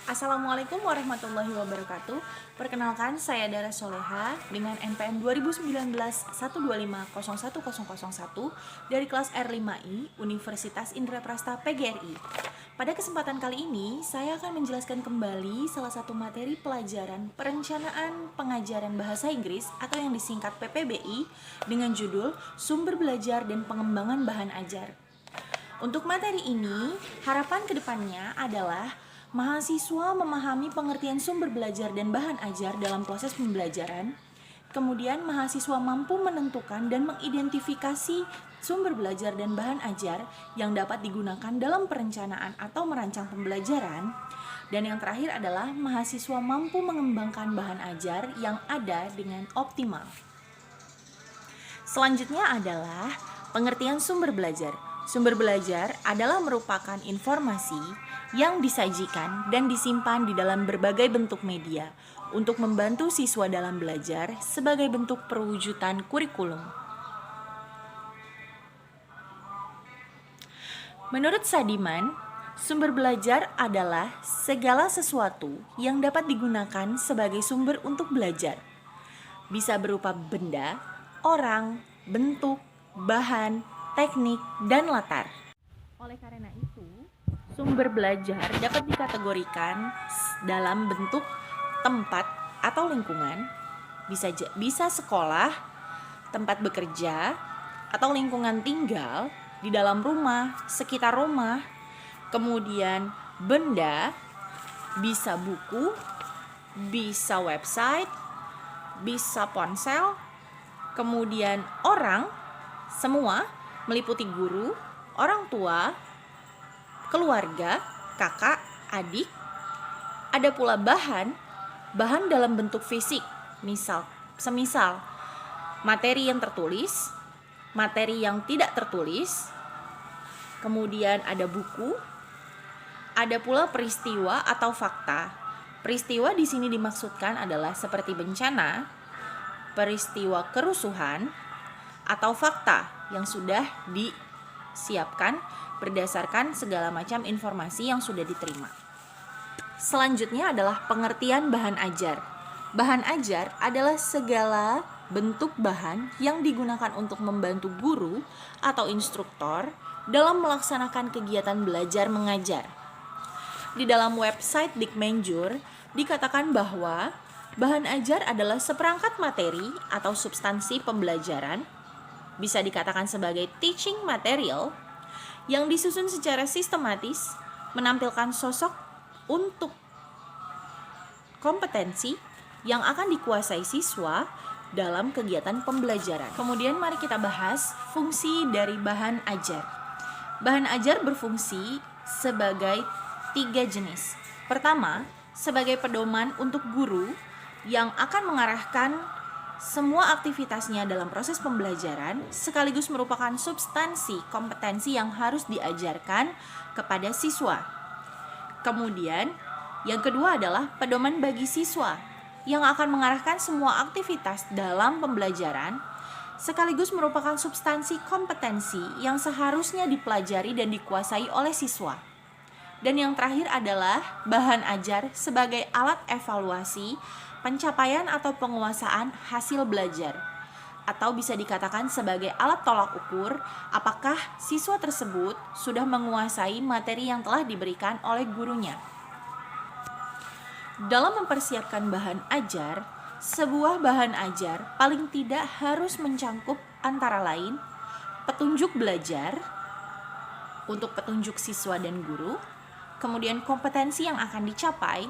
Assalamualaikum warahmatullahi wabarakatuh. Perkenalkan, saya Dara Soleha dengan NPM 2019 125 01001 dari kelas R5I Universitas Indraprasta PGRI. Pada kesempatan kali ini, saya akan menjelaskan kembali salah satu materi pelajaran Perencanaan Pengajaran Bahasa Inggris atau yang disingkat PPBI dengan judul Sumber Belajar dan Pengembangan Bahan Ajar. Untuk materi ini, harapan kedepannya adalah mahasiswa memahami pengertian sumber belajar dan bahan ajar dalam proses pembelajaran. Kemudian mahasiswa mampu menentukan dan mengidentifikasi sumber belajar dan bahan ajar yang dapat digunakan dalam perencanaan atau merancang pembelajaran. Dan yang terakhir adalah mahasiswa mampu mengembangkan bahan ajar yang ada dengan optimal. Selanjutnya adalah pengertian sumber belajar. Sumber belajar adalah merupakan informasi yang disajikan dan disimpan di dalam berbagai bentuk media untuk membantu siswa dalam belajar sebagai bentuk perwujudan kurikulum. Menurut Sadiman, sumber belajar adalah segala sesuatu yang dapat digunakan sebagai sumber untuk belajar. Bisa berupa benda, orang, bentuk, bahan, teknik, dan latar. Oleh karena itu, sumber belajar dapat dikategorikan dalam bentuk tempat atau lingkungan, bisa sekolah, tempat bekerja, atau lingkungan tinggal di dalam rumah, sekitar rumah. Kemudian benda, bisa buku, bisa website, bisa ponsel. Kemudian orang, semua meliputi guru, orang tua, keluarga, kakak, adik. Ada pula bahan dalam bentuk fisik, semisal materi yang tertulis, materi yang tidak tertulis. Kemudian ada buku, ada pula peristiwa atau fakta. Peristiwa di sini dimaksudkan adalah seperti bencana, peristiwa kerusuhan, atau fakta yang sudah disiapkan berdasarkan segala macam informasi yang sudah diterima. Selanjutnya adalah pengertian bahan ajar. Bahan ajar adalah segala bentuk bahan yang digunakan untuk membantu guru atau instruktur dalam melaksanakan kegiatan belajar mengajar. Di dalam website Dikmenjur dikatakan bahwa bahan ajar adalah seperangkat materi atau substansi pembelajaran, bisa dikatakan sebagai teaching material, yang disusun secara sistematis, menampilkan sosok untuk kompetensi yang akan dikuasai siswa dalam kegiatan pembelajaran. Kemudian mari kita bahas fungsi dari bahan ajar. Bahan ajar berfungsi sebagai 3 jenis. Pertama, sebagai pedoman untuk guru yang akan mengarahkan semua aktivitasnya dalam proses pembelajaran, sekaligus merupakan substansi kompetensi yang harus diajarkan kepada siswa. Kemudian, yang kedua adalah pedoman bagi siswa yang akan mengarahkan semua aktivitas dalam pembelajaran, sekaligus merupakan substansi kompetensi yang seharusnya dipelajari dan dikuasai oleh siswa. Dan yang terakhir adalah bahan ajar sebagai alat evaluasi pencapaian atau penguasaan hasil belajar, atau bisa dikatakan sebagai alat tolak ukur apakah siswa tersebut sudah menguasai materi yang telah diberikan oleh gurunya. Dalam mempersiapkan bahan ajar, sebuah bahan ajar paling tidak harus mencangkup antara lain petunjuk belajar untuk petunjuk siswa dan guru, kemudian kompetensi yang akan dicapai,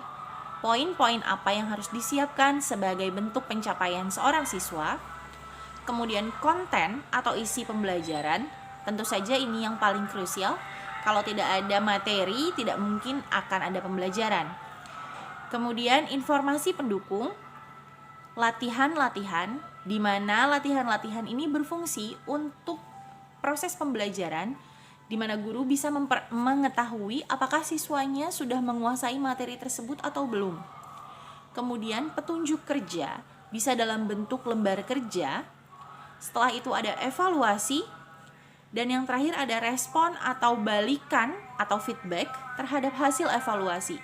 poin-poin apa yang harus disiapkan sebagai bentuk pencapaian seorang siswa, kemudian konten atau isi pembelajaran. Tentu saja ini yang paling krusial. Kalau tidak ada materi, tidak mungkin akan ada pembelajaran. Kemudian informasi pendukung, latihan-latihan, di mana latihan-latihan ini berfungsi untuk proses pembelajaran, di mana guru bisa mengetahui apakah siswanya sudah menguasai materi tersebut atau belum. Kemudian petunjuk kerja bisa dalam bentuk lembar kerja. Setelah itu ada evaluasi, dan yang terakhir ada respon atau balikan atau feedback terhadap hasil evaluasi.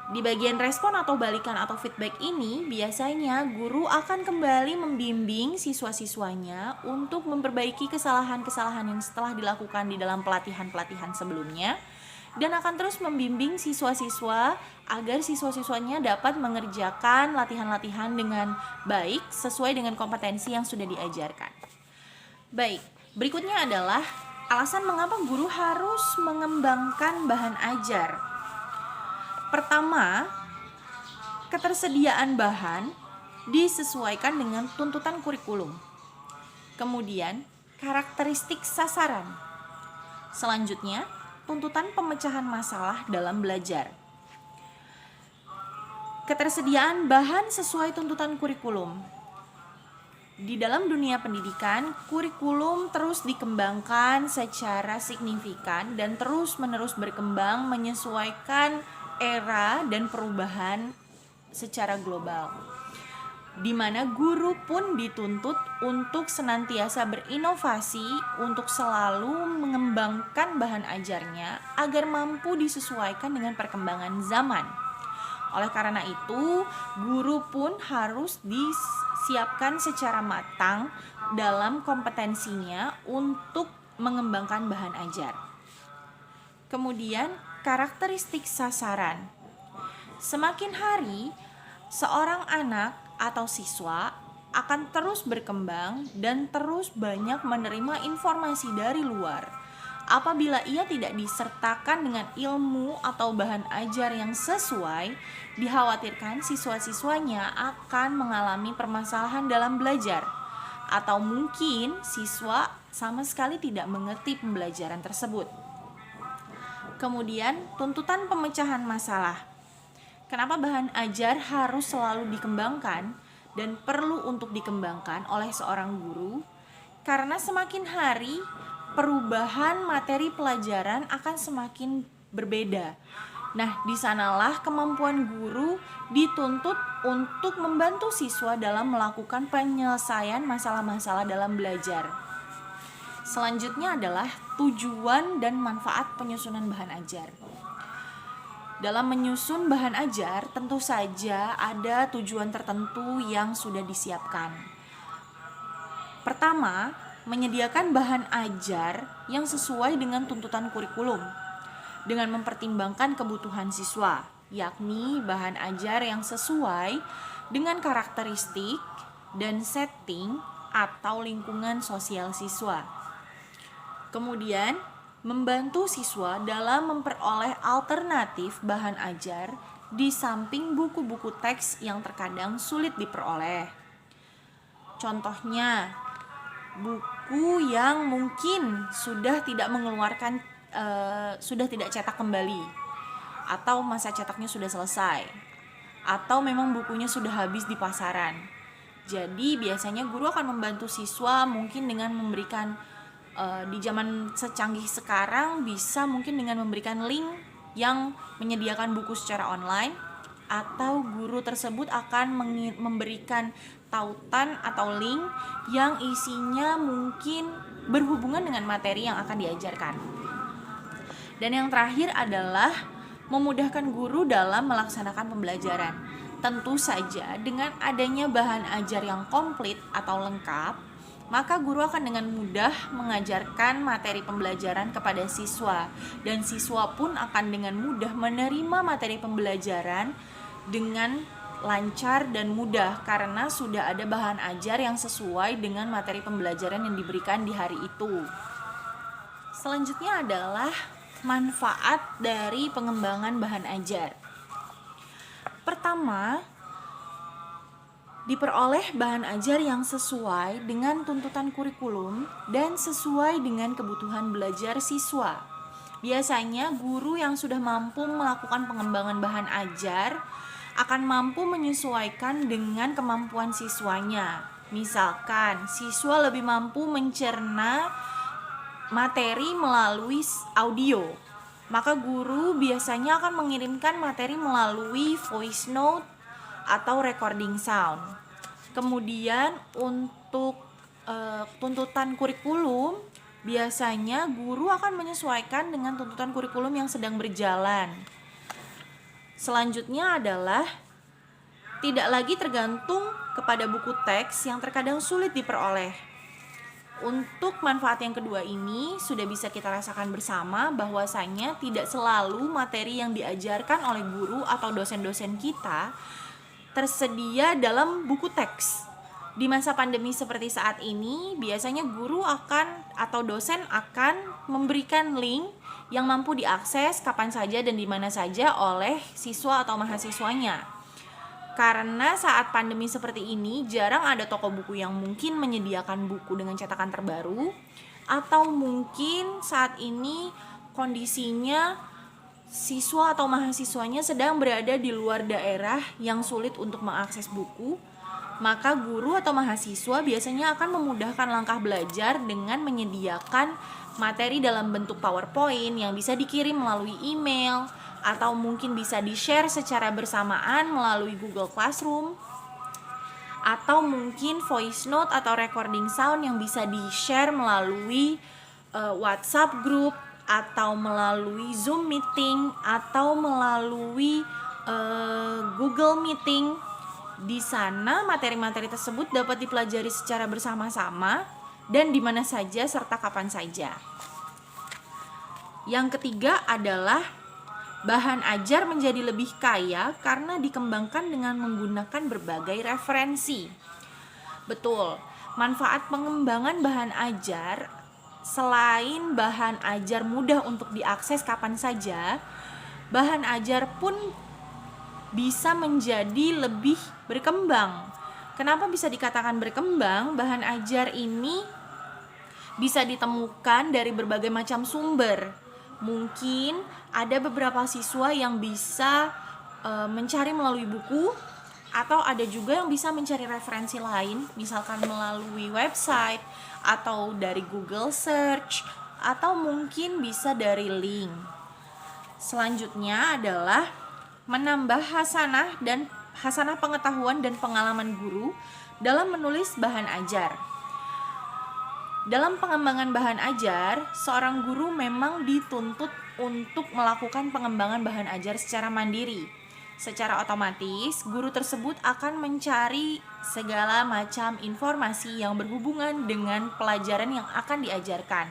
Di bagian respon atau balikan atau feedback ini, biasanya guru akan kembali membimbing siswa-siswanya untuk memperbaiki kesalahan-kesalahan yang setelah dilakukan di dalam pelatihan-pelatihan sebelumnya, dan akan terus membimbing siswa-siswa agar siswa-siswanya dapat mengerjakan latihan-latihan dengan baik sesuai dengan kompetensi yang sudah diajarkan. Baik, berikutnya adalah alasan mengapa guru harus mengembangkan bahan ajar. Pertama, ketersediaan bahan disesuaikan dengan tuntutan kurikulum. Kemudian, karakteristik sasaran. Selanjutnya, tuntutan pemecahan masalah dalam belajar. Ketersediaan bahan sesuai tuntutan kurikulum. Di dalam dunia pendidikan, kurikulum terus dikembangkan secara signifikan dan terus-menerus berkembang menyesuaikan era dan perubahan secara global, di mana guru pun dituntut untuk senantiasa berinovasi untuk selalu mengembangkan bahan ajarnya agar mampu disesuaikan dengan perkembangan zaman. Oleh karena itu, guru pun harus disiapkan secara matang dalam kompetensinya untuk mengembangkan bahan ajar. Kemudian, karakteristik sasaran. Semakin hari, seorang anak atau siswa akan terus berkembang dan terus banyak menerima informasi dari luar. Apabila ia tidak disertakan dengan ilmu atau bahan ajar yang sesuai, dikhawatirkan siswa-siswanya akan mengalami permasalahan dalam belajar, atau mungkin siswa sama sekali tidak mengerti pembelajaran tersebut. Kemudian, tuntutan pemecahan masalah. Kenapa bahan ajar harus selalu dikembangkan dan perlu untuk dikembangkan oleh seorang guru? Karena semakin hari, perubahan materi pelajaran akan semakin berbeda. Nah, di sanalah kemampuan guru dituntut untuk membantu siswa dalam melakukan penyelesaian masalah-masalah dalam belajar. Selanjutnya adalah tujuan dan manfaat penyusunan bahan ajar. Dalam menyusun bahan ajar, tentu saja ada tujuan tertentu yang sudah disiapkan. Pertama, menyediakan bahan ajar yang sesuai dengan tuntutan kurikulum dengan mempertimbangkan kebutuhan siswa, yakni bahan ajar yang sesuai dengan karakteristik dan setting atau lingkungan sosial siswa. Kemudian, membantu siswa dalam memperoleh alternatif bahan ajar di samping buku-buku teks yang terkadang sulit diperoleh. Contohnya, buku yang mungkin sudah tidak cetak kembali, atau masa cetaknya sudah selesai, atau memang bukunya sudah habis di pasaran. Jadi biasanya guru akan membantu siswa mungkin dengan memberikan di zaman secanggih sekarang bisa mungkin dengan memberikan link yang menyediakan buku secara online, atau guru tersebut akan memberikan tautan atau link yang isinya mungkin berhubungan dengan materi yang akan diajarkan. Dan yang terakhir adalah memudahkan guru dalam melaksanakan pembelajaran. Tentu saja dengan adanya bahan ajar yang komplit atau lengkap, maka guru akan dengan mudah mengajarkan materi pembelajaran kepada siswa, dan siswa pun akan dengan mudah menerima materi pembelajaran dengan lancar dan mudah karena sudah ada bahan ajar yang sesuai dengan materi pembelajaran yang diberikan di hari itu. Selanjutnya adalah manfaat dari pengembangan bahan ajar. Pertama, diperoleh bahan ajar yang sesuai dengan tuntutan kurikulum dan sesuai dengan kebutuhan belajar siswa. Biasanya guru yang sudah mampu melakukan pengembangan bahan ajar akan mampu menyesuaikan dengan kemampuan siswanya. Misalkan, siswa lebih mampu mencerna materi melalui audio, maka guru biasanya akan mengirimkan materi melalui voice note atau recording sound. Kemudian untuk tuntutan kurikulum, biasanya guru akan menyesuaikan dengan tuntutan kurikulum yang sedang berjalan. Selanjutnya adalah tidak lagi tergantung kepada buku teks yang terkadang sulit diperoleh. Untuk manfaat yang kedua ini sudah bisa kita rasakan bersama bahwasanya tidak selalu materi yang diajarkan oleh guru atau dosen-dosen kita tersedia dalam buku teks. Di masa pandemi seperti saat ini, biasanya guru atau dosen akan memberikan link yang mampu diakses kapan saja dan di mana saja oleh siswa atau mahasiswanya. Karena saat pandemi seperti ini, jarang ada toko buku yang mungkin menyediakan buku dengan cetakan terbaru, atau mungkin saat ini kondisinya siswa atau mahasiswanya sedang berada di luar daerah yang sulit untuk mengakses buku, maka guru atau mahasiswa biasanya akan memudahkan langkah belajar dengan menyediakan materi dalam bentuk PowerPoint yang bisa dikirim melalui email, atau mungkin bisa di-share secara bersamaan melalui Google Classroom, atau mungkin voice note atau recording sound yang bisa di-share melalui WhatsApp group, atau melalui Zoom meeting, atau melalui Google Meeting. Di sana materi-materi tersebut dapat dipelajari secara bersama-sama dan di mana saja serta kapan saja. Yang ketiga adalah bahan ajar menjadi lebih kaya karena dikembangkan dengan menggunakan berbagai referensi. Betul, manfaat pengembangan bahan ajar selain bahan ajar mudah untuk diakses kapan saja, bahan ajar pun bisa menjadi lebih berkembang. Kenapa bisa dikatakan berkembang? Bahan ajar ini bisa ditemukan dari berbagai macam sumber. Mungkin ada beberapa siswa yang bisa mencari melalui buku, atau ada juga yang bisa mencari referensi lain, misalkan melalui website atau dari Google Search, atau mungkin bisa dari link. Selanjutnya adalah menambah hasanah pengetahuan dan pengalaman guru dalam menulis bahan ajar. Dalam pengembangan bahan ajar, seorang guru memang dituntut untuk melakukan pengembangan bahan ajar secara mandiri. Secara otomatis, guru tersebut akan mencari segala macam informasi yang berhubungan dengan pelajaran yang akan diajarkan.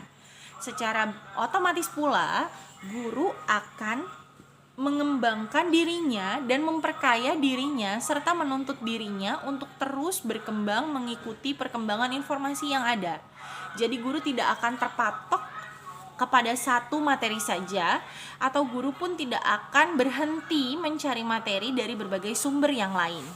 Secara otomatis pula, guru akan mengembangkan dirinya dan memperkaya dirinya serta menuntut dirinya untuk terus berkembang mengikuti perkembangan informasi yang ada. Jadi guru tidak akan terpatok kepada satu materi saja, atau guru pun tidak akan berhenti mencari materi dari berbagai sumber yang lain.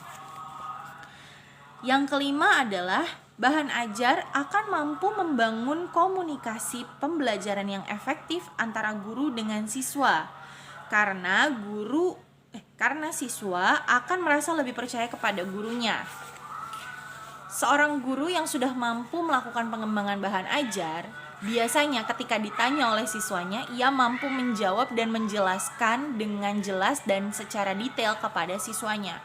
Yang kelima adalah bahan ajar akan mampu membangun komunikasi pembelajaran yang efektif antara guru dengan siswa. Karena siswa akan merasa lebih percaya kepada gurunya. Seorang guru yang sudah mampu melakukan pengembangan bahan ajar, biasanya ketika ditanya oleh siswanya, ia mampu menjawab dan menjelaskan dengan jelas dan secara detail kepada siswanya.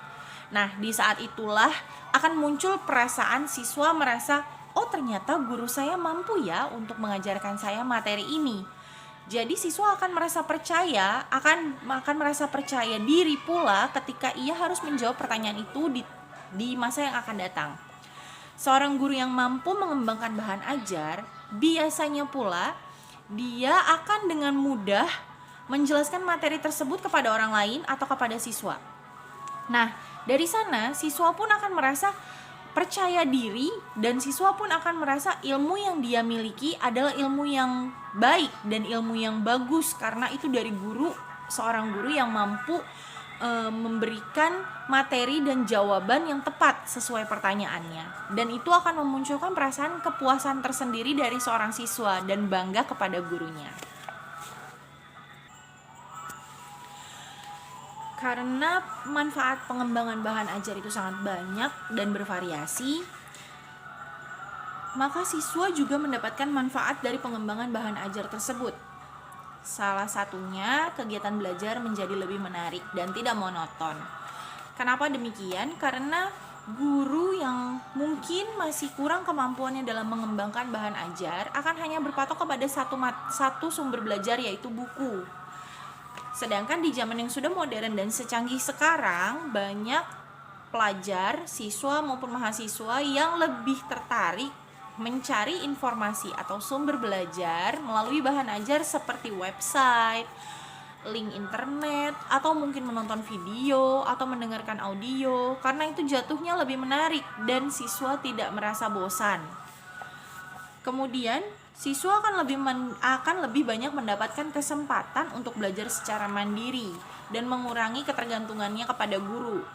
Nah, di saat itulah akan muncul perasaan siswa merasa, oh ternyata guru saya mampu ya untuk mengajarkan saya materi ini. Jadi siswa akan merasa percaya diri pula ketika ia harus menjawab pertanyaan itu di masa yang akan datang. Seorang guru yang mampu mengembangkan bahan ajar, biasanya pula dia akan dengan mudah menjelaskan materi tersebut kepada orang lain atau kepada siswa. Nah, dari sana siswa pun akan merasa percaya diri dan siswa pun akan merasa ilmu yang dia miliki adalah ilmu yang baik dan ilmu yang bagus karena itu dari seorang guru yang mampu memberikan materi dan jawaban yang tepat sesuai pertanyaannya, dan itu akan memunculkan perasaan kepuasan tersendiri dari seorang siswa dan bangga kepada gurunya. Karena manfaat pengembangan bahan ajar itu sangat banyak dan bervariasi, maka siswa juga mendapatkan manfaat dari pengembangan bahan ajar tersebut. Salah satunya, kegiatan belajar menjadi lebih menarik dan tidak monoton. Kenapa demikian? Karena guru yang mungkin masih kurang kemampuannya dalam mengembangkan bahan ajar akan hanya berpatok kepada satu sumber belajar, yaitu buku. Sedangkan di zaman yang sudah modern dan secanggih sekarang, banyak pelajar, siswa maupun mahasiswa yang lebih tertarik mencari informasi atau sumber belajar melalui bahan ajar seperti website, link internet, atau mungkin menonton video atau mendengarkan audio, karena itu jatuhnya lebih menarik dan siswa tidak merasa bosan. Kemudian siswa akan lebih banyak mendapatkan kesempatan untuk belajar secara mandiri dan mengurangi ketergantungannya kepada guru.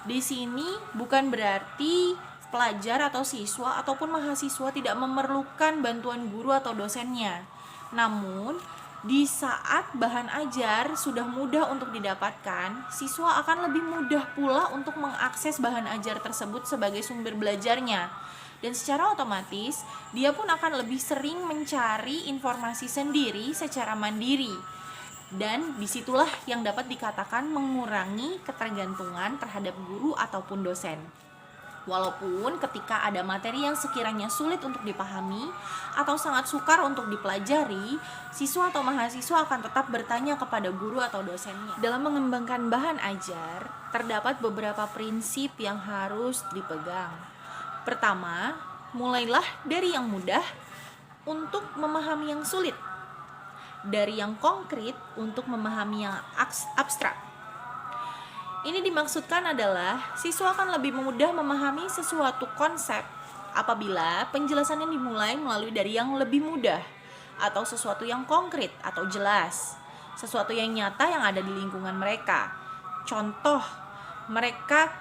Di sini bukan berarti pelajar atau siswa ataupun mahasiswa tidak memerlukan bantuan guru atau dosennya. Namun, di saat bahan ajar sudah mudah untuk didapatkan, siswa akan lebih mudah pula untuk mengakses bahan ajar tersebut sebagai sumber belajarnya. Dan secara otomatis, dia pun akan lebih sering mencari informasi sendiri secara mandiri. Dan disitulah yang dapat dikatakan mengurangi ketergantungan terhadap guru ataupun dosen. Walaupun ketika ada materi yang sekiranya sulit untuk dipahami atau sangat sukar untuk dipelajari, siswa atau mahasiswa akan tetap bertanya kepada guru atau dosennya. Dalam mengembangkan bahan ajar, terdapat beberapa prinsip yang harus dipegang. Pertama, mulailah dari yang mudah untuk memahami yang sulit, dari yang konkret untuk memahami yang abstrak. Ini dimaksudkan adalah siswa akan lebih mudah memahami sesuatu konsep apabila penjelasannya dimulai melalui dari yang lebih mudah atau sesuatu yang konkret atau jelas, sesuatu yang nyata yang ada di lingkungan mereka. Contoh,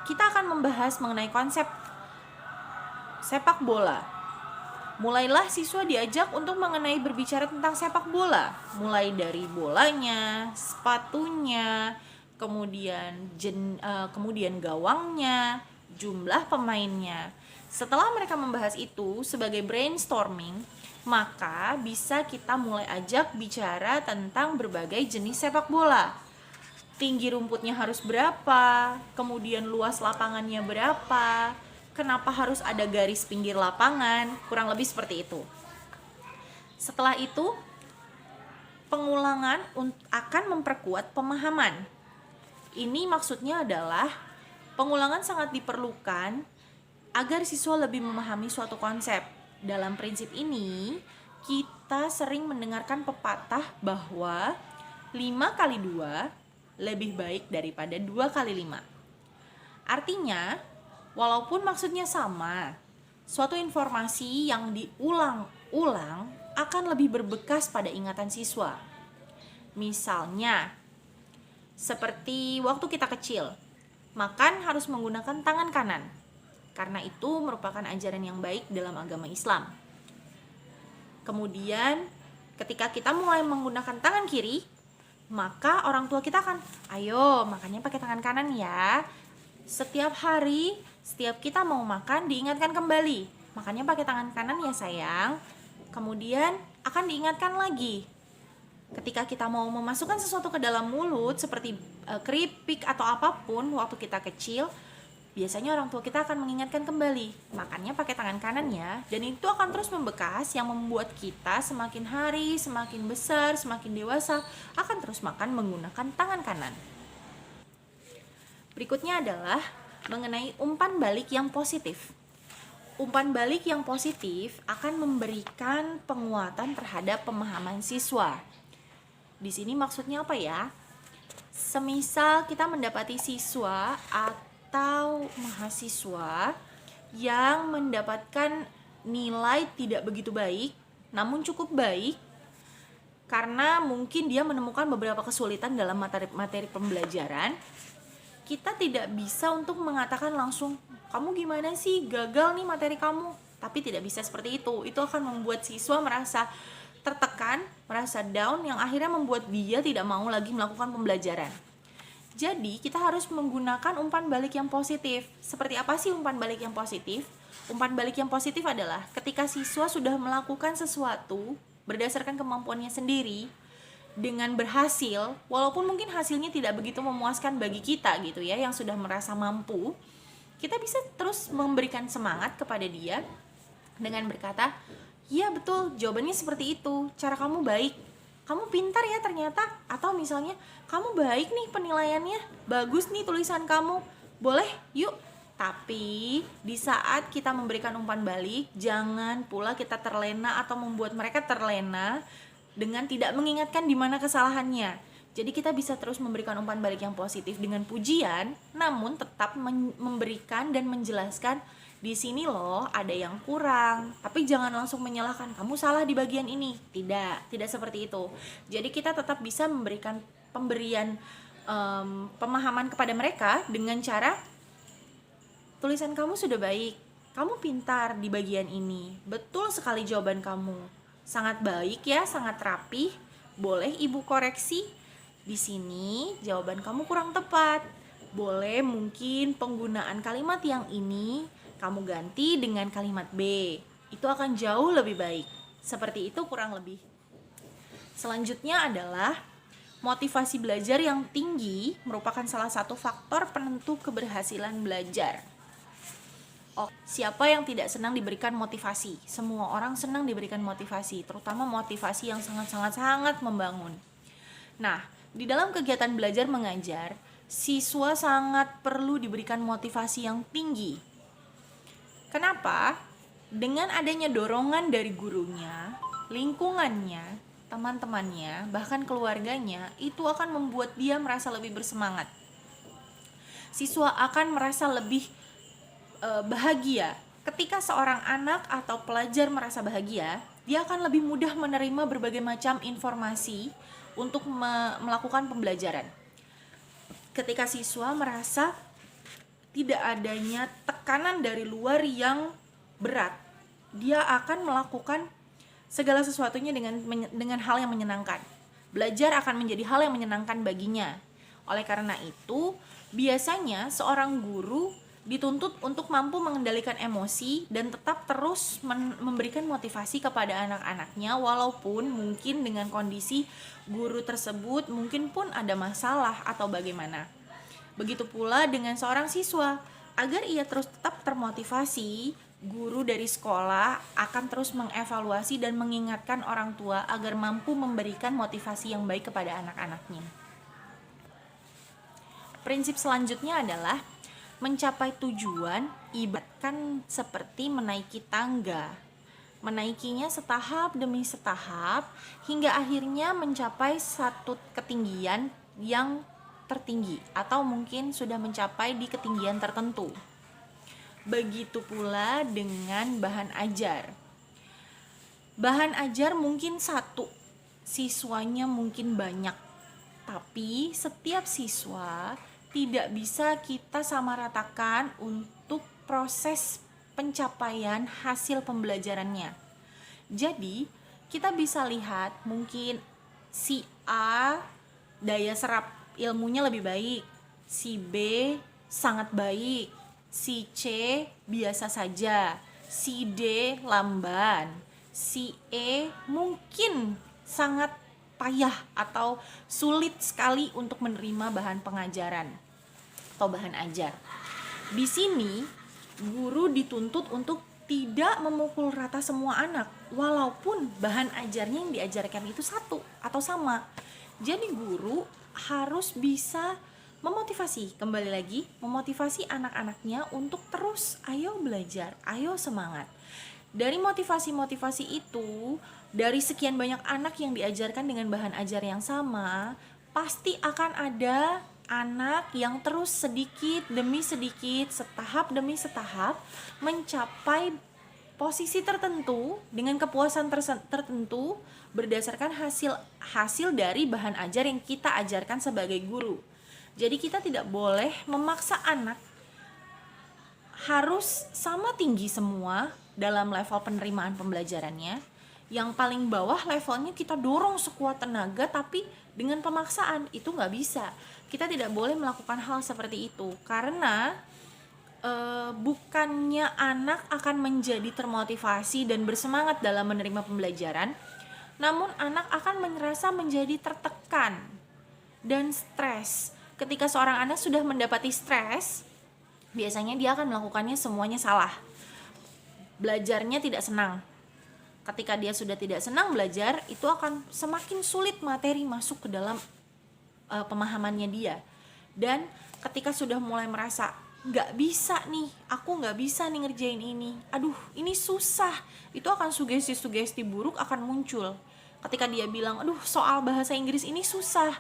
kita akan membahas mengenai konsep sepak bola. Mulailah siswa diajak untuk mengenai berbicara tentang sepak bola, mulai dari bolanya, sepatunya, kemudian gawangnya, jumlah pemainnya. Setelah mereka membahas itu sebagai brainstorming, maka bisa kita mulai ajak bicara tentang berbagai jenis sepak bola. Tinggi rumputnya harus berapa, kemudian luas lapangannya berapa, kenapa harus ada garis pinggir lapangan, kurang lebih seperti itu. Setelah itu, pengulangan akan memperkuat pemahaman. Ini maksudnya adalah pengulangan sangat diperlukan agar siswa lebih memahami suatu konsep. Dalam prinsip ini, kita sering mendengarkan pepatah bahwa 5 kali 2 lebih baik daripada 2 kali 5. Artinya, walaupun maksudnya sama, suatu informasi yang diulang-ulang akan lebih berbekas pada ingatan siswa. Misalnya, seperti waktu kita kecil, makan harus menggunakan tangan kanan, karena itu merupakan ajaran yang baik dalam agama Islam. Kemudian, ketika kita mulai menggunakan tangan kiri, maka orang tua kita akan, ayo makannya pakai tangan kanan ya. Setiap hari, setiap kita mau makan diingatkan kembali, makannya pakai tangan kanan ya sayang. Kemudian akan diingatkan lagi, ketika kita mau memasukkan sesuatu ke dalam mulut seperti keripik atau apapun waktu kita kecil, biasanya orang tua kita akan mengingatkan kembali, makannya pakai tangan kanan ya. Dan itu akan terus membekas yang membuat kita semakin hari, semakin besar, semakin dewasa akan terus makan menggunakan tangan kanan. Berikutnya adalah mengenai umpan balik yang positif. Umpan balik yang positif akan memberikan penguatan terhadap pemahaman siswa. Di sini maksudnya apa ya? Semisal kita mendapati siswa atau mahasiswa yang mendapatkan nilai tidak begitu baik, namun cukup baik, karena mungkin dia menemukan beberapa kesulitan dalam materi pembelajaran, kita tidak bisa untuk mengatakan langsung, kamu gimana sih, gagal nih materi kamu. Tapi tidak bisa seperti itu. Itu akan membuat siswa merasa tertekan, merasa down, yang akhirnya membuat dia tidak mau lagi melakukan pembelajaran. Jadi kita harus menggunakan umpan balik yang positif. Seperti apa sih umpan balik yang positif? Umpan balik yang positif adalah ketika siswa sudah melakukan sesuatu berdasarkan kemampuannya sendiri dengan berhasil, walaupun mungkin hasilnya tidak begitu memuaskan bagi kita gitu ya, yang sudah merasa mampu, kita bisa terus memberikan semangat kepada dia dengan berkata, iya betul, jawabannya seperti itu, cara kamu baik, kamu pintar ya ternyata, atau misalnya kamu baik nih penilaiannya, bagus nih tulisan kamu, boleh yuk. Tapi di saat kita memberikan umpan balik, jangan pula kita terlena atau membuat mereka terlena dengan tidak mengingatkan di mana kesalahannya. Jadi kita bisa terus memberikan umpan balik yang positif dengan pujian, namun tetap memberikan dan menjelaskan di sini loh ada yang kurang. Tapi jangan langsung menyalahkan kamu salah di bagian ini. Tidak seperti itu. Jadi kita tetap bisa memberikan pemberian pemahaman kepada mereka dengan cara, tulisan kamu sudah baik, kamu pintar di bagian ini, betul sekali jawaban kamu, sangat baik ya, sangat rapi. Boleh ibu koreksi, di sini jawaban kamu kurang tepat. Boleh mungkin penggunaan kalimat yang ini kamu ganti dengan kalimat B, itu akan jauh lebih baik. Seperti itu kurang lebih. Selanjutnya adalah motivasi belajar yang tinggi merupakan salah satu faktor penentu keberhasilan belajar. Siapa yang tidak senang diberikan motivasi? Semua orang senang diberikan motivasi, terutama motivasi yang sangat-sangat membangun. Nah, di dalam kegiatan belajar mengajar, siswa sangat perlu diberikan motivasi yang tinggi. Kenapa? Dengan adanya dorongan dari gurunya, lingkungannya, teman-temannya, bahkan keluarganya, itu akan membuat dia merasa lebih bersemangat. Siswa akan merasa lebih bahagia. Ketika seorang anak atau pelajar merasa bahagia, dia akan lebih mudah menerima berbagai macam informasi untuk melakukan pembelajaran. Ketika siswa merasa tidak adanya tekanan dari luar yang berat, dia akan melakukan segala sesuatunya dengan hal yang menyenangkan. Belajar akan menjadi hal yang menyenangkan baginya. Oleh karena itu, biasanya seorang guru dituntut untuk mampu mengendalikan emosi dan tetap terus memberikan motivasi kepada anak-anaknya, walaupun mungkin dengan kondisi guru tersebut mungkin pun ada masalah atau bagaimana. Begitu pula dengan seorang siswa, agar ia terus tetap termotivasi, guru dari sekolah akan terus mengevaluasi dan mengingatkan orang tua agar mampu memberikan motivasi yang baik kepada anak-anaknya. Prinsip selanjutnya adalah mencapai tujuan ibaratkan seperti menaiki tangga. Menaikinya setahap demi setahap hingga akhirnya mencapai satu ketinggian yang tertinggi atau mungkin sudah mencapai di ketinggian tertentu. Begitu pula dengan bahan ajar. Bahan ajar mungkin satu, siswanya mungkin banyak. Tapi setiap siswa tidak bisa kita samaratakan untuk proses pencapaian hasil pembelajarannya. Jadi, kita bisa lihat mungkin si A daya serap ilmunya lebih baik, si B sangat baik, si C biasa saja, si D lamban, si E mungkin sangat payah atau sulit sekali untuk menerima bahan pengajaran atau bahan ajar. Di sini guru dituntut untuk tidak memukul rata semua anak, walaupun bahan ajarnya yang diajarkan itu satu atau sama. Jadi guru harus bisa memotivasi, kembali lagi memotivasi anak-anaknya untuk terus ayo belajar, ayo semangat. Dari motivasi-motivasi itu, dari sekian banyak anak yang diajarkan dengan bahan ajar yang sama, pasti akan ada anak yang terus sedikit demi sedikit, setahap demi setahap mencapai posisi tertentu dengan kepuasan tertentu berdasarkan hasil dari bahan ajar yang kita ajarkan sebagai guru. Jadi kita tidak boleh memaksa anak harus sama tinggi semua dalam level penerimaan pembelajarannya. Yang paling bawah levelnya kita dorong sekuat tenaga, tapi dengan pemaksaan itu nggak bisa. Kita tidak boleh melakukan hal seperti itu, karena bukannya anak akan menjadi termotivasi dan bersemangat dalam menerima pembelajaran, namun anak akan merasa menjadi tertekan dan stres. Ketika seorang anak sudah mendapati stres, biasanya dia akan melakukannya semuanya salah. Belajarnya tidak senang. Ketika dia sudah tidak senang belajar, itu akan semakin sulit materi masuk ke dalam pemahamannya dia. Dan ketika sudah mulai merasa nggak bisa nih, aku nggak bisa nih ngerjain ini, aduh ini susah, itu akan sugesti-sugesti buruk akan muncul. Ketika dia bilang, aduh soal bahasa Inggris ini susah,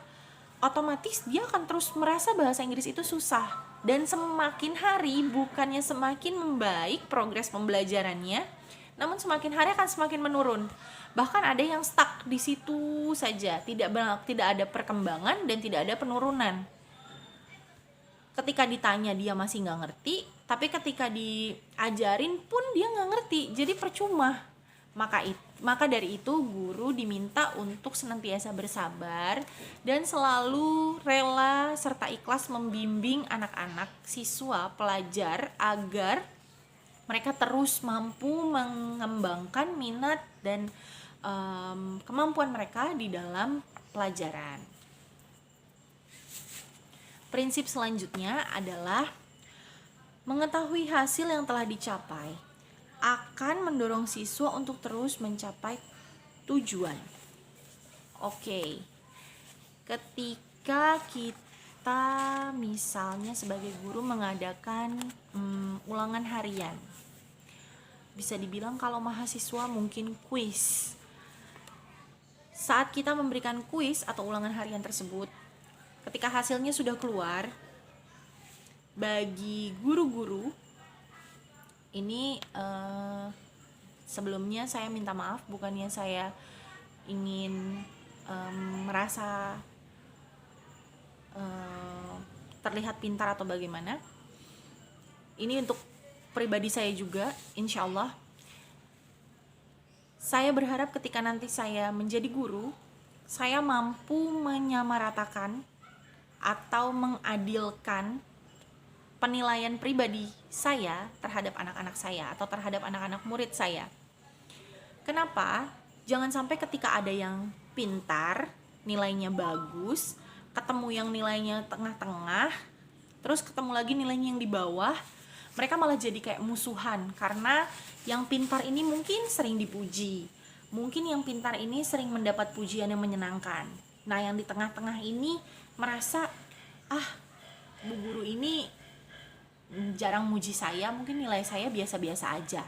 otomatis dia akan terus merasa bahasa Inggris itu susah. Dan semakin hari bukannya semakin membaik progres pembelajarannya, namun semakin hari akan semakin menurun. Bahkan ada yang stuck di situ saja, tidak ada perkembangan dan tidak ada penurunan. Ketika ditanya dia masih nggak ngerti, tapi ketika diajarin pun dia nggak ngerti, jadi percuma. Maka dari itu guru diminta untuk senantiasa bersabar dan selalu rela serta ikhlas membimbing anak-anak, siswa, pelajar agar mereka terus mampu mengembangkan minat dan kemampuan mereka di dalam pelajaran. Prinsip selanjutnya adalah mengetahui hasil yang telah dicapai akan mendorong siswa untuk terus mencapai tujuan. Oke. Ketika kita misalnya sebagai guru mengadakan ulangan harian, bisa dibilang kalau mahasiswa mungkin kuis. Saat kita memberikan kuis atau ulangan harian tersebut, ketika hasilnya sudah keluar, bagi guru-guru ini sebelumnya saya minta maaf, bukannya saya ingin merasa terlihat pintar atau bagaimana. Ini untuk pribadi saya juga, insya Allah. Saya berharap ketika nanti saya menjadi guru, saya mampu menyamaratakan atau mengadilkan penilaian pribadi saya terhadap anak-anak saya atau terhadap anak-anak murid saya. Kenapa? Jangan sampai ketika ada yang pintar, nilainya bagus, ketemu yang nilainya tengah-tengah, terus ketemu lagi nilainya yang di bawah, mereka malah jadi kayak musuhan. Karena yang pintar ini mungkin sering dipuji, mungkin yang pintar ini sering mendapat pujian yang menyenangkan. Nah, yang di tengah-tengah ini merasa, bu guru ini jarang muji saya, mungkin nilai saya biasa-biasa aja.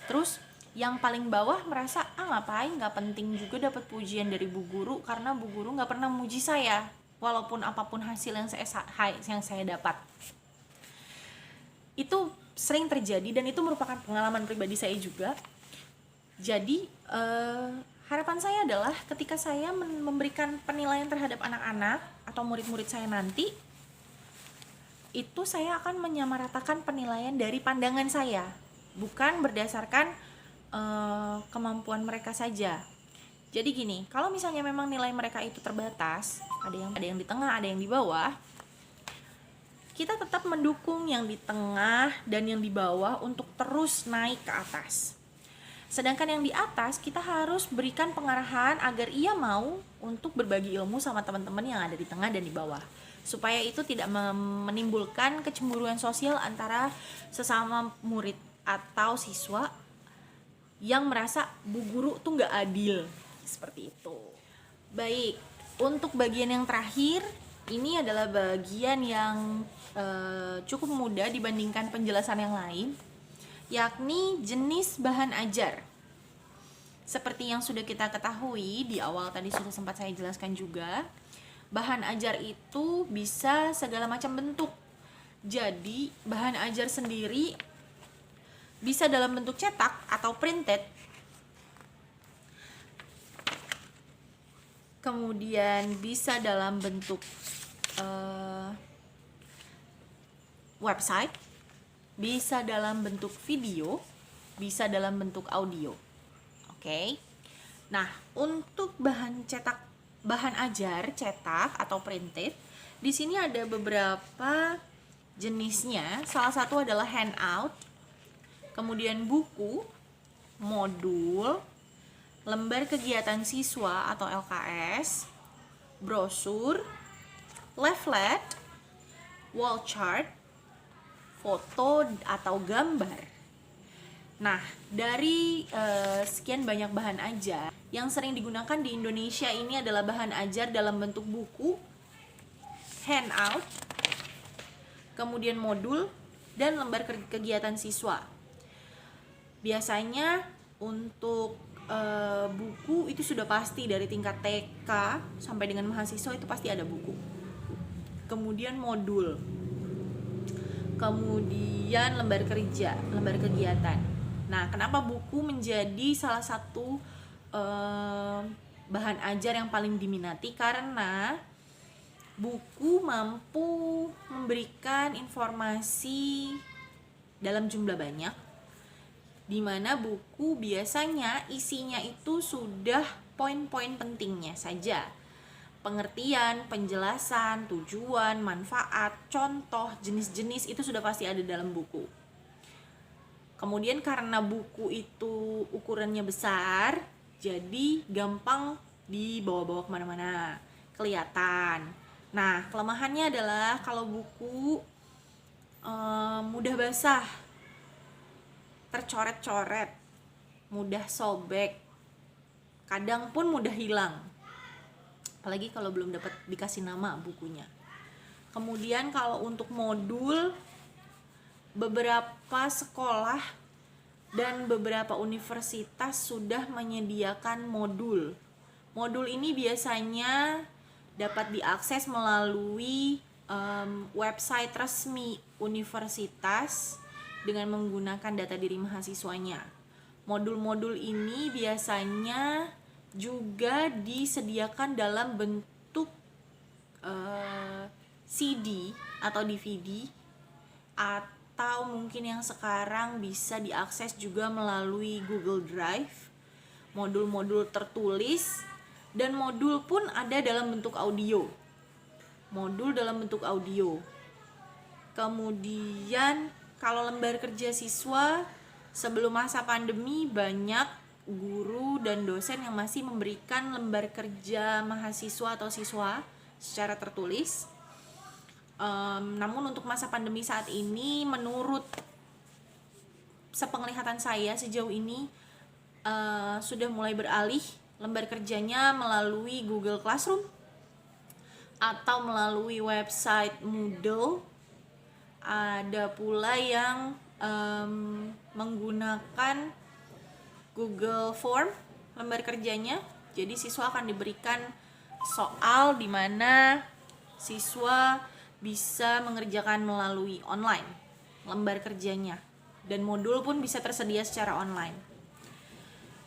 Terus yang paling bawah merasa, ngapain, gak penting juga dapat pujian dari bu guru, karena bu guru gak pernah muji saya, walaupun apapun hasil yang saya dapat. Itu sering terjadi dan itu merupakan pengalaman pribadi saya juga. Jadi harapan saya adalah ketika saya memberikan penilaian terhadap anak-anak atau murid-murid saya nanti, itu saya akan menyamaratakan penilaian dari pandangan saya, bukan berdasarkan kemampuan mereka saja. Jadi gini, kalau misalnya memang nilai mereka itu terbatas, ada yang di tengah, ada yang di bawah, kita tetap mendukung yang di tengah dan yang di bawah untuk terus naik ke atas. Sedangkan yang di atas kita harus berikan pengarahan agar ia mau untuk berbagi ilmu sama teman-teman yang ada di tengah dan di bawah, supaya itu tidak menimbulkan kecemburuan sosial antara sesama murid atau siswa yang merasa bu guru tuh nggak adil, seperti itu. Baik, untuk bagian yang terakhir, ini adalah bagian yang cukup mudah dibandingkan penjelasan yang lain, yakni jenis bahan ajar. Seperti yang sudah kita ketahui di awal tadi sudah sempat saya jelaskan juga, bahan ajar itu bisa segala macam bentuk. Jadi bahan ajar sendiri bisa dalam bentuk cetak atau printed, kemudian bisa dalam bentuk website, bisa dalam bentuk video, bisa dalam bentuk audio. Oke. Nah, untuk bahan ajar cetak atau printed, di sini ada beberapa jenisnya. Salah satu adalah handout, kemudian buku, modul, lembar kegiatan siswa atau LKS, brosur, leaflet, wall chart, foto atau gambar. Nah, dari sekian banyak bahan ajar, yang sering digunakan di Indonesia ini adalah bahan ajar dalam bentuk buku, handout, kemudian modul, dan lembar kegiatan siswa. Biasanya untuk buku itu sudah pasti dari tingkat TK sampai dengan mahasiswa itu pasti ada buku. Kemudian modul, kemudian lembar kerja, lembar kegiatan. Nah, kenapa buku menjadi salah satu bahan ajar yang paling diminati? Karena buku mampu memberikan informasi dalam jumlah banyak, di mana buku biasanya isinya itu sudah poin-poin pentingnya saja. Pengertian, penjelasan, tujuan, manfaat, contoh, jenis-jenis itu sudah pasti ada dalam buku. Kemudian karena buku itu ukurannya besar, jadi gampang dibawa-bawa kemana-mana, kelihatan. Nah, kelemahannya adalah kalau buku mudah basah, tercoret-coret, mudah sobek, kadang pun mudah hilang. Apalagi kalau belum dapat dikasih nama bukunya. Kemudian kalau untuk modul, beberapa sekolah dan beberapa universitas sudah menyediakan modul. Modul ini biasanya dapat diakses melalui website resmi universitas dengan menggunakan data diri mahasiswanya. Modul-modul ini biasanya juga disediakan dalam bentuk CD atau DVD, atau mungkin yang sekarang bisa diakses juga melalui Google Drive. Modul-modul tertulis dan modul pun ada dalam bentuk audio. Modul dalam bentuk audio. Kemudian kalau lembar kerja siswa, sebelum masa pandemi banyak guru dan dosen yang masih memberikan lembar kerja mahasiswa atau siswa secara tertulis. Namun untuk masa pandemi saat ini, menurut sepenglihatan saya sejauh ini sudah mulai beralih lembar kerjanya melalui Google Classroom atau melalui website Moodle. Ada pula yang menggunakan Google Form lembar kerjanya. Jadi siswa akan diberikan soal di mana siswa bisa mengerjakan melalui online lembar kerjanya, dan modul pun bisa tersedia secara online.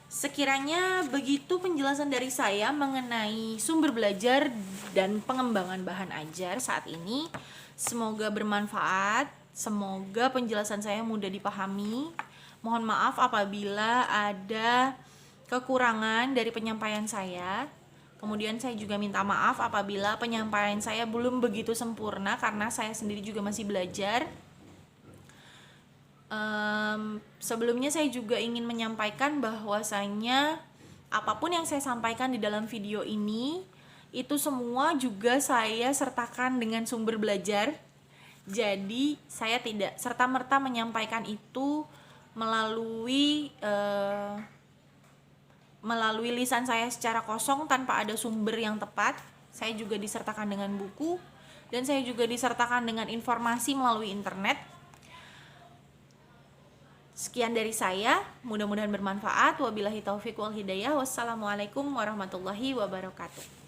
Sekiranya begitu penjelasan dari saya mengenai sumber belajar dan pengembangan bahan ajar saat ini. Semoga bermanfaat, semoga penjelasan saya mudah dipahami. Mohon maaf apabila ada kekurangan dari penyampaian saya. Kemudian saya juga minta maaf apabila penyampaian saya belum begitu sempurna karena saya sendiri juga masih belajar. Sebelumnya saya juga ingin menyampaikan bahwasanya apapun yang saya sampaikan di dalam video ini itu semua juga saya sertakan dengan sumber belajar. Jadi saya tidak serta-merta menyampaikan itu melalui lisan saya secara kosong tanpa ada sumber yang tepat. Saya juga disertakan dengan buku dan saya juga disertakan dengan informasi melalui internet. Sekian dari saya, mudah-mudahan bermanfaat. Wabillahi taufiq wal hidayah. Wassalamualaikum warahmatullahi wabarakatuh.